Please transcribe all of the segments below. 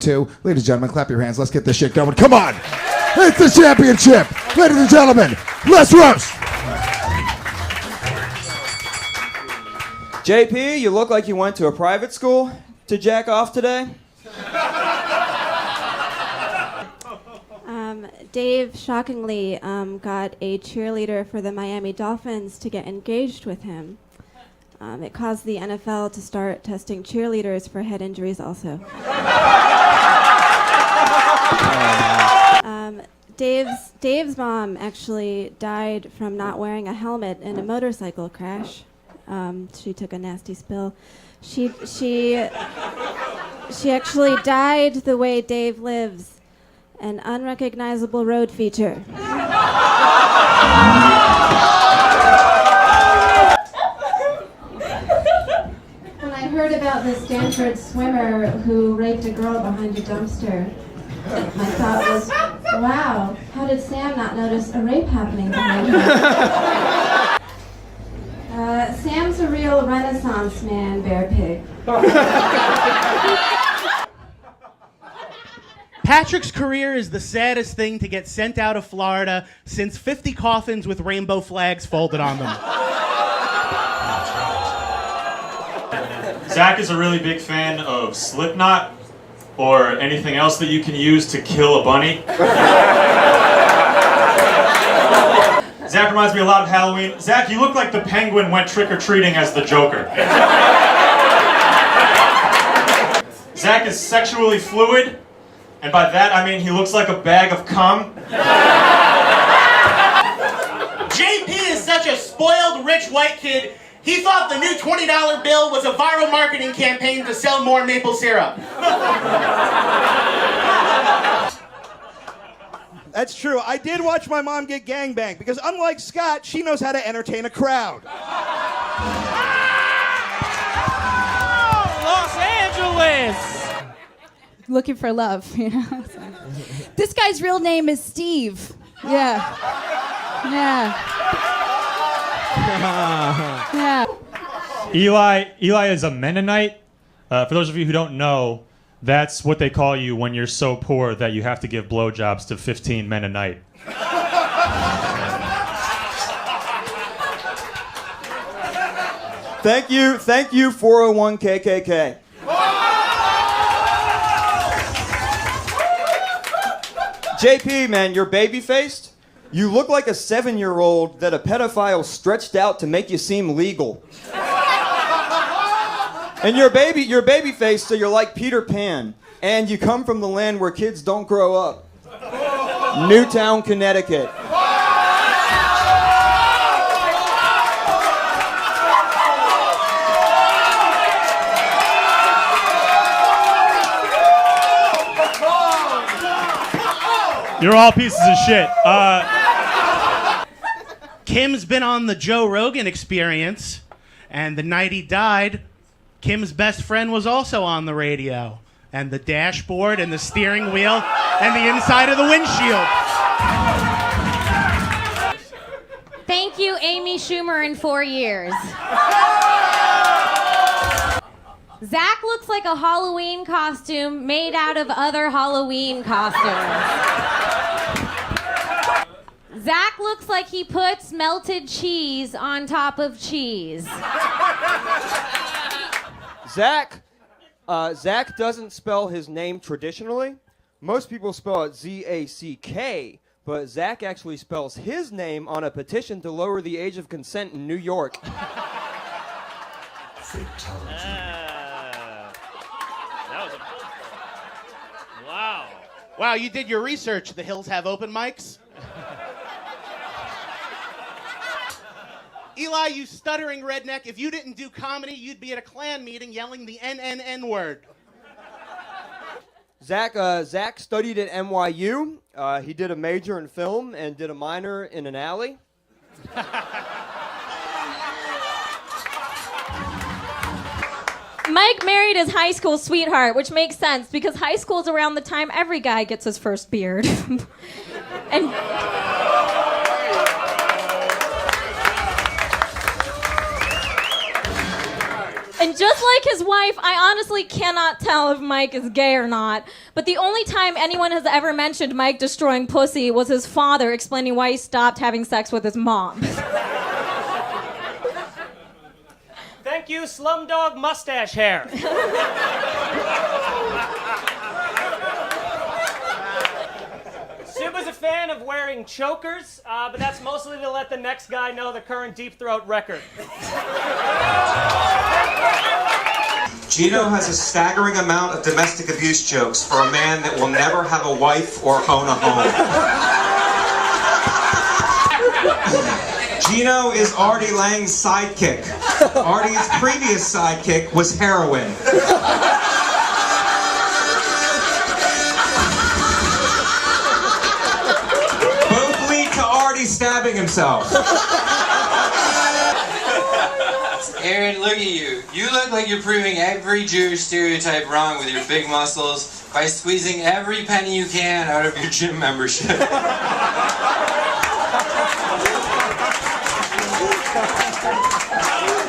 2. Ladies and gentlemen, clap your hands. Let's get this shit going. Come on. It's the championship. Ladies and gentlemen, let's roast. JP, you look like you went to a private school to jack off today. Dave shockingly got a cheerleader for the Miami Dolphins to get engaged with him. It caused the NFL to start testing cheerleaders for head injuries also. Dave's mom actually died from not wearing a helmet in a motorcycle crash. She took a nasty spill. She actually died the way Dave lives. An unrecognizable road feature. When I heard about the Stanford swimmer who raped a girl behind a dumpster, my thought was, wow, how did Sam not notice a rape happening behind her? Sam's a real Renaissance man, Bear Pig. Patrick's career is the saddest thing to get sent out of Florida since 50 coffins with rainbow flags folded on them. Zach is a really big fan of Slipknot or anything else that you can use to kill a bunny. Zach reminds me a lot of Halloween. Zach, you look like the Penguin went trick-or-treating as the Joker. Zach is sexually fluid. And by that, I mean he looks like a bag of cum. JP is such a spoiled rich white kid, he thought the new $20 bill was a viral marketing campaign to sell more maple syrup. That's true. I did watch my mom get gangbanged because unlike Scott, she knows how to entertain a crowd. Los Angeles! Looking for love, you know. This guy's real name is Steve. Yeah. Eli is a Mennonite. For those of you who don't know, that's what they call you when you're so poor that you have to give blowjobs to 15 men a night. Thank you, 401 KKK. JP, man, you're baby-faced. You look like a 7-year-old that a pedophile stretched out to make you seem legal. And you're baby-faced, so you're like Peter Pan. And you come from the land where kids don't grow up. Newtown, Connecticut. You're all pieces of shit. Kim's been on the Joe Rogan Experience, and the night he died, Kim's best friend was also on the radio, and the dashboard, and the steering wheel, and the inside of the windshield. Thank you, Amy Schumer, in 4 years. Zach looks like a Halloween costume made out of other Halloween costumes. Zach looks like he puts melted cheese on top of cheese. Zach doesn't spell his name traditionally. Most people spell it Z-A-C-K, but Zach actually spells his name on a petition to lower the age of consent in New York. Wow, you did your research. The Hills have open mics? Eli, you stuttering redneck, if you didn't do comedy, you'd be at a Klan meeting yelling the NNN word. Zach studied at NYU. He did a major in film and did a minor in an alley. Mike married his high school sweetheart, which makes sense because high school's around the time every guy gets his first beard. And And just like his wife, I honestly cannot tell if Mike is gay or not. But the only time anyone has ever mentioned Mike destroying pussy was his father explaining why he stopped having sex with his mom. Thank you, Slumdog Mustache Hair. Sid was a fan of wearing chokers, but that's mostly to let the next guy know the current Deep Throat record. Gino has a staggering amount of domestic abuse jokes for a man that will never have a wife or own a home. Gino is Artie Lang's sidekick. Artie's previous sidekick was heroin. Both lead to Artie stabbing himself. Aaron, look at you. You look like you're proving every Jewish stereotype wrong with your big muscles by squeezing every penny you can out of your gym membership.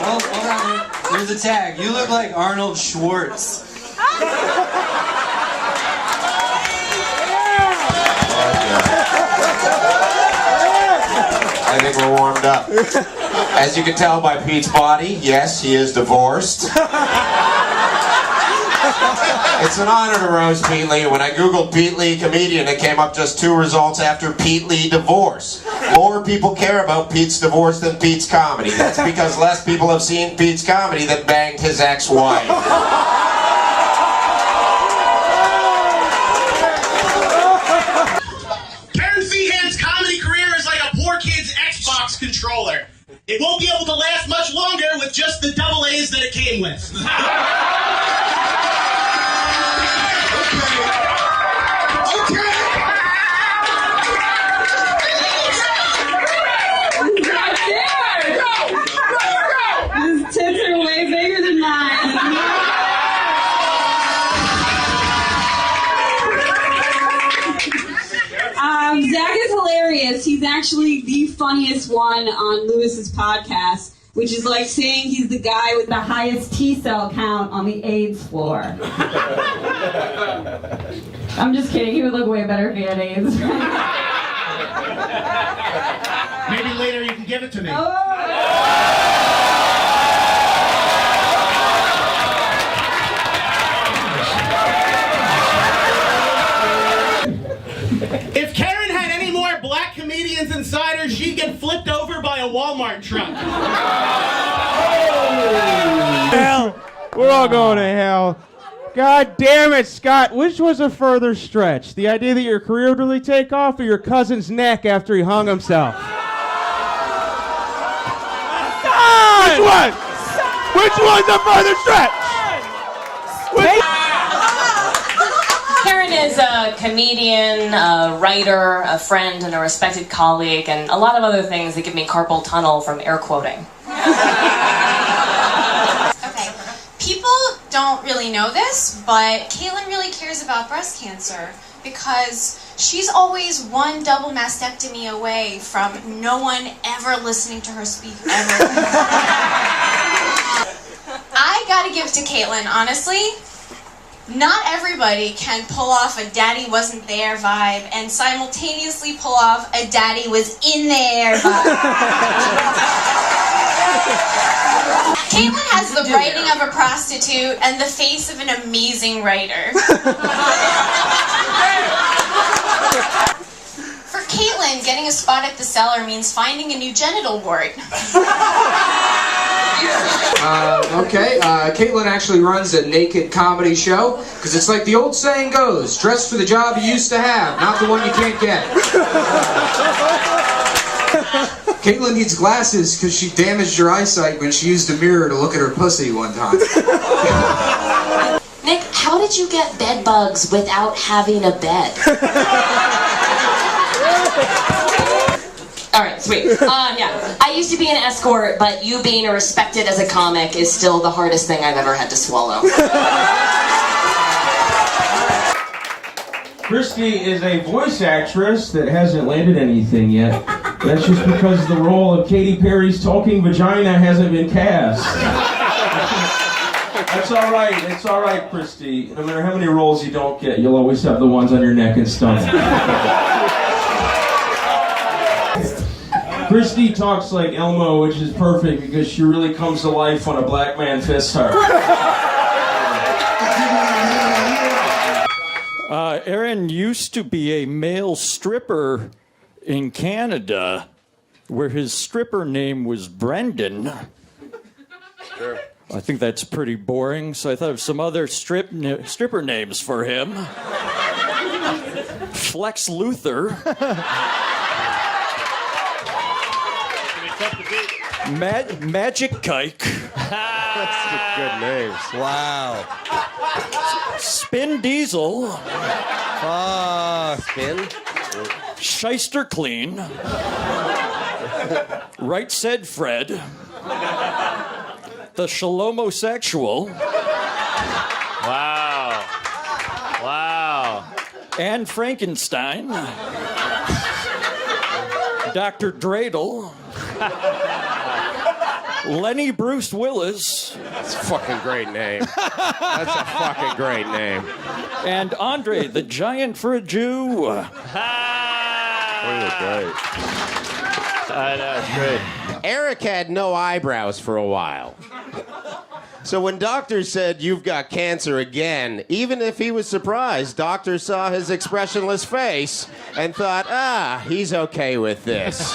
Well, hold on. There's a tag. You look like Arnold Schwartz. I think we're warmed up. As you can tell by Pete's body, yes, he is divorced. It's an honor to roast Pete Lee. When I googled Pete Lee comedian, it came up just 2 results after Pete Lee divorce. More people care about Pete's divorce than Pete's comedy. That's because less people have seen Pete's comedy than banged his ex-wife. Karen Feehan's comedy career is like a poor kid's Xbox controller. It won't be able to last much longer with just the double A's that it came with. His tits are way bigger than mine. Zach is hilarious. He's actually the funniest one on Lewis's podcast, which is like saying he's the guy with the highest T-cell count on the AIDS floor. I'm just kidding. He would look way better if he had AIDS. Maybe later you can give it to me. If Karen had any more black comedians inside her, she'd get flipped over by a Walmart truck. Hell, we're all going to hell. God damn it, Scott. Which was a further stretch? The idea that your career would really take off, or your cousin's neck after he hung himself? Which one? Which one's a further stretch? Karen is a comedian, a writer, a friend, and a respected colleague, and a lot of other things that give me carpal tunnel from air quoting. Okay, people don't really know this, but Caitlin really cares about breast cancer because she's always one double mastectomy away from no one ever listening to her speak ever. I gotta give to Caitlin, honestly. Not everybody can pull off a daddy wasn't there vibe and simultaneously pull off a daddy was in there vibe. Caitlin has the writing of a prostitute and the face of an amazing writer. For Caitlin, getting a spot at the Cellar means finding a new genital wart. Caitlin actually runs a naked comedy show, because it's like the old saying goes, dress for the job you used to have, not the one you can't get. Caitlin needs glasses because she damaged her eyesight when she used a mirror to look at her pussy one time. Nick, how did you get bed bugs without having a bed? Alright, sweet. Yeah. I used to be an escort, but you being respected as a comic is still the hardest thing I've ever had to swallow. Christy is a voice actress that hasn't landed anything yet. That's just because the role of Katy Perry's talking vagina hasn't been cast. That's all right. It's all right, Christy. No matter how many roles you don't get, you'll always have the ones on your neck and stomach. Christy talks like Elmo, which is perfect because she really comes to life when a black man fists her. Aaron used to be a male stripper in Canada where his stripper name was Brendan. Sure. I think that's pretty boring, so I thought of some other stripper names for him. Flex Luthor. Magic Kike. That's some good names. Wow. Spin Diesel. Spin. Shyster Clean. Right Said Fred. The Shalomosexual. Wow. Wow. And Frankenstein. Dr. Dreidel. Lenny Bruce Willis. That's a fucking great name. That's a fucking great name. And Andre the Giant for a Jew. Really great. That's great. Eric had no eyebrows for a while. So when doctors said, "You've got cancer again," even if he was surprised, doctors saw his expressionless face and thought, he's okay with this.